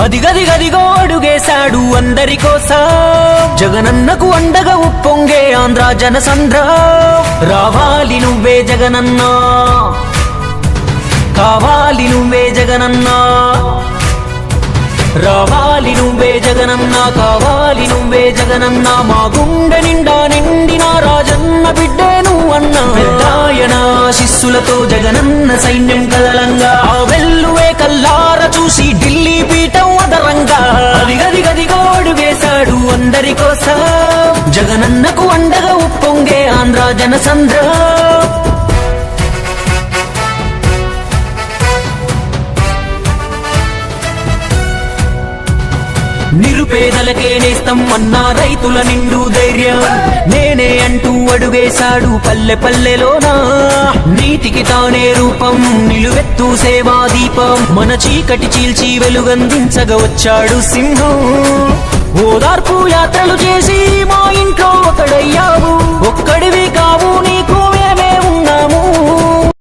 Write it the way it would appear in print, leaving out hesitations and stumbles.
అదిగదిగదిగో అడుగేశాడు అందరి కోసం జగనన్నకు అండగా ఉప్పొంగే ఆంధ్ర జనసంద్ర రావాలి నువ్వే జగనన్నా కావాలి నువ్వే జగనన్నా రావాలి నువ్వే జగనన్నా కావాలి నువ్వే జగనన్నా మా గుండె నిండా నిండిన రాజన్న బిడ్డే నువ్వన్నా పెద్దాయన శిస్సులతో జగనన్న సైన్యం కదలంగా ఆ వెల్లువే కల్లార చూసి ఢిల్లీ పీఠం అదరంగా అదిగదిగదిగో అడుగేశాడు అందరి కోసం జగనన్నకు అండగా ఉప్పొంగే ఆంధ్ర జనసంద్ర నిరుపేదలకే నేస్తం అన్నా రైతుల నిండు ధైర్యం నేనే అంటూ అడుగేశాడు పల్లె పల్లెలోనా నీతికి తానే రూపం నిలువెత్తు సేవా దీపం మన చీకటి చీల్చి వెలుగందించగా వచ్చాడు సింహం ఓదార్పు యాత్రలు చేసి